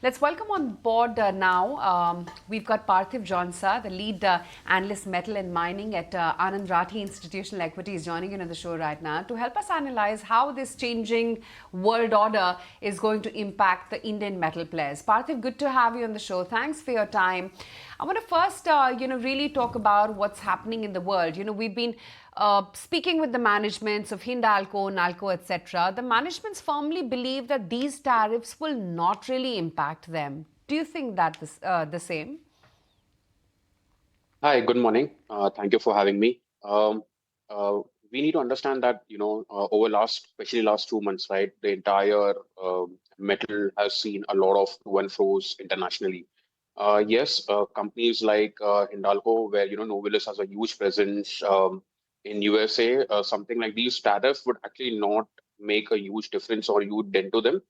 Let's welcome on board now. We've got Parthiv Jonsa, the lead analyst metal and mining at Anand Rathi Institutional Equities, joining in on the show right now to help us analyze how this changing world order is going to impact the Indian metal players. Parthiv, good to have you on the show. Thanks for your time. I want to first, really talk about what's happening in the world. We've been speaking with the managements of Hindalco, Nalco, etc. The managements firmly believe that these tariffs will not really impact them. Do you think that the same? Hi, good morning. Thank you for having me. We need to understand that, over especially last 2 months, right, the entire metal has seen a lot of to and fro's internationally. Yes, companies like Hindalco, where, Novelis has a huge presence in USA, something like these tariffs would actually not make a huge difference or huge dent to them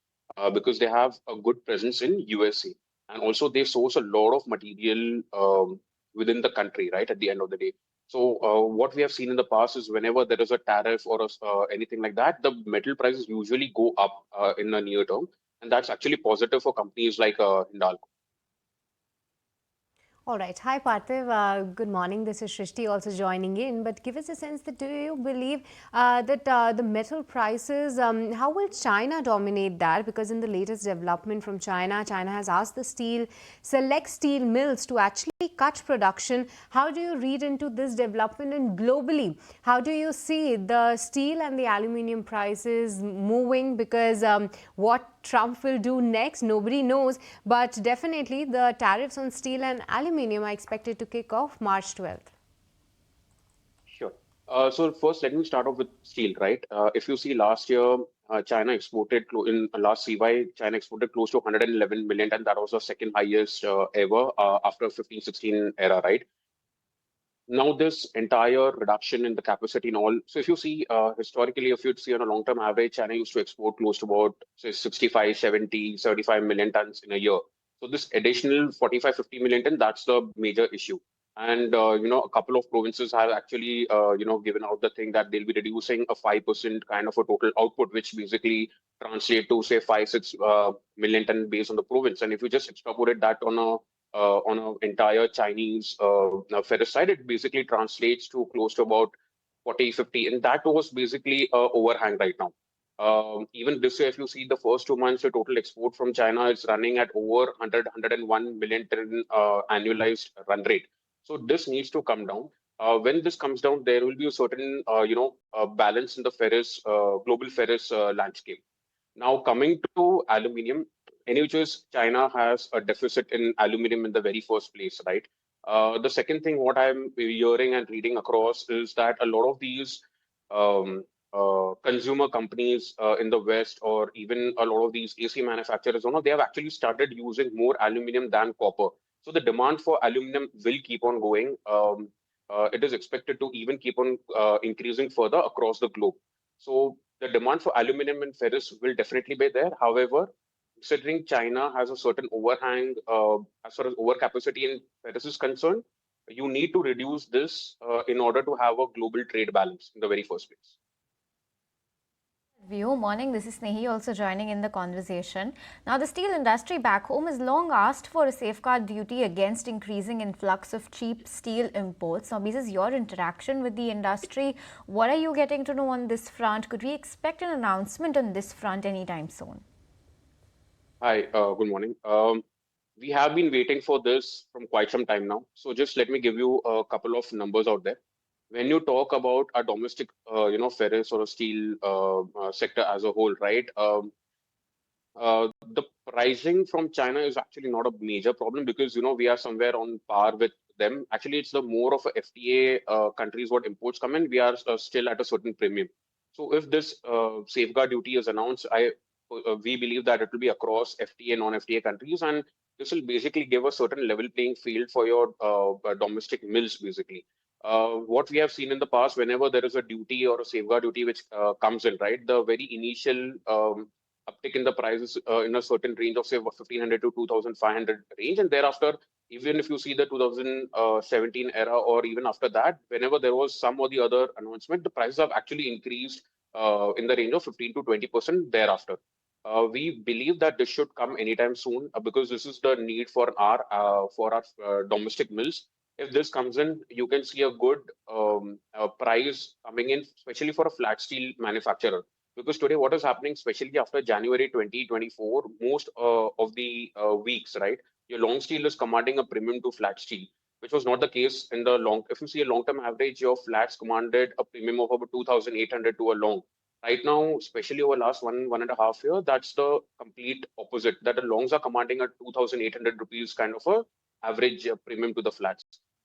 because they have a good presence in USA. And also they source a lot of material within the country, right, at the end of the day. So what we have seen in the past is whenever there is a tariff or anything like that, the metal prices usually go up in the near term. And that's actually positive for companies like Hindalco. All right. Hi, Parthiv. Good morning. This is Shrishti also joining in. But give us a sense that do you believe that the metal prices, how will China dominate that? Because in the latest development from China, China has asked the select steel mills to actually cut production. How do you read into this development? And globally, how do you see the steel and the aluminium prices moving? Because what Trump will do next, nobody knows. But definitely the tariffs on steel and aluminium are expected to kick off March 12th. Sure. So first, let me start off with steel, right? If you see last year, China exported in last CY, China exported close to 111 million, and that was the second highest ever after 15-16 era, right? Now this entire reduction in the capacity and all. So if you see historically, if you'd see on a long-term average, China used to export close to about say 65, 70, 75 million tons in a year. So this additional 45, 50 million ton, that's the major issue. And a couple of provinces have actually given out the thing that they'll be reducing a 5% kind of a total output, which basically translate to say 5, 6 million ton based on the province. And if you just extrapolate that on an entire Chinese ferrous side, it basically translates to close to about 40, 50. And that was basically a overhang right now. Even this year, if you see the first 2 months, the total export from China is running at over 100, 101 million ton annualized run rate. So this needs to come down. When this comes down, there will be a certain, balance in the global ferrous landscape. Now, coming to aluminium, in which is China has a deficit in aluminium in the very first place, right? The second thing, what I'm hearing and reading across is that a lot of these um, consumer companies in the West, or even a lot of these AC manufacturers, they have actually started using more aluminium than copper. So the demand for aluminium will keep on going. It is expected to even keep on increasing further across the globe. So the demand for aluminum and ferrous will definitely be there. However, considering China has a certain overhang as far as overcapacity in ferrous is concerned, you need to reduce this in order to have a global trade balance in the very first place. View. Morning, this is Snehi also joining in the conversation. Now, the steel industry back home has long asked for a safeguard duty against increasing influx of cheap steel imports. Now, this is your interaction with the industry. What are you getting to know on this front? Could we expect an announcement on this front anytime soon? Hi, good morning. We have been waiting for this from quite some time now. So just let me give you a couple of numbers out there. When you talk about a domestic, ferrous or a steel sector as a whole, right? The pricing from China is actually not a major problem because we are somewhere on par with them. Actually, it's the more of a FTA countries what imports come in. We are still at a certain premium. So if this safeguard duty is announced, we believe that it will be across FTA non-FTA countries, and this will basically give a certain level playing field for your domestic mills, basically. What we have seen in the past, whenever there is a duty or a safeguard duty which comes in, right, the very initial uptick in the prices in a certain range of say 1500 to 2500 range, and thereafter, even if you see the 2017 era or even after that, whenever there was some or the other announcement, the prices have actually increased in the range of 15 to 20% thereafter. We believe that this should come anytime soon because this is the need for our domestic mills. If this comes in, you can see a good price coming in, especially for a flat steel manufacturer. Because today, what is happening, especially after January 2024, most of the weeks, right, your long steel is commanding a premium to flat steel, which was not the case in the long. If you see a long-term average, your flats commanded a premium of about 2,800 to a long. Right now, especially over last 1.5 year, that's the complete opposite. That the longs are commanding a 2,800 rupees kind of a average premium to the flats.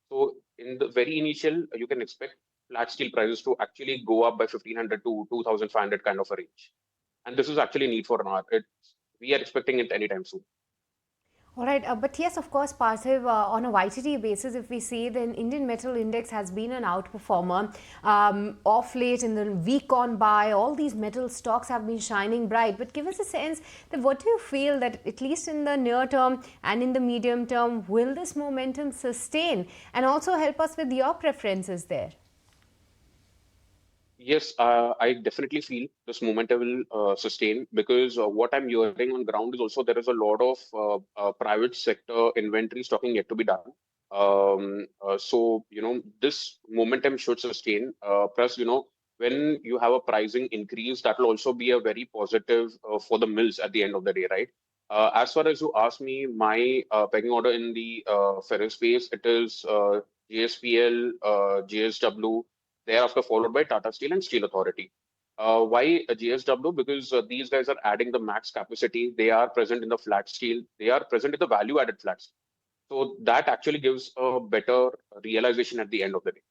So in the very initial, you can expect flat steel prices to actually go up by 1,500 to 2,500 kind of a range. And this is actually need for an hour. We are expecting it anytime soon. All right, but yes, of course, Parthiv, on a YTD basis, if we see, then Indian Metal Index has been an outperformer. Off late, in the week gone by, all these metal stocks have been shining bright. But give us a sense that what do you feel that at least in the near term and in the medium term, will this momentum sustain? And also help us with your preferences there. Yes, I definitely feel this momentum will sustain because what I'm hearing on ground is also there is a lot of private sector inventory stocking yet to be done. So, this momentum should sustain. Plus, when you have a pricing increase, that will also be a very positive for the mills at the end of the day, right? As far as you ask me, my pecking order in the ferrous space, it is JSPL, JSW, thereafter followed by Tata Steel and Steel Authority. Why JSW? Because these guys are adding the max capacity. They are present in the flat steel. They are present in the value-added flat steel. So that actually gives a better realization at the end of the day.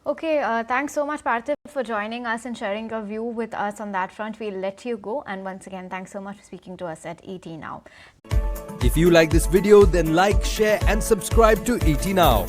Okay, thanks so much, Parthiv, for joining us and sharing your view with us on that front. We'll let you go. And once again, thanks so much for speaking to us at ET Now. If you like this video, then like, share and subscribe to ET Now.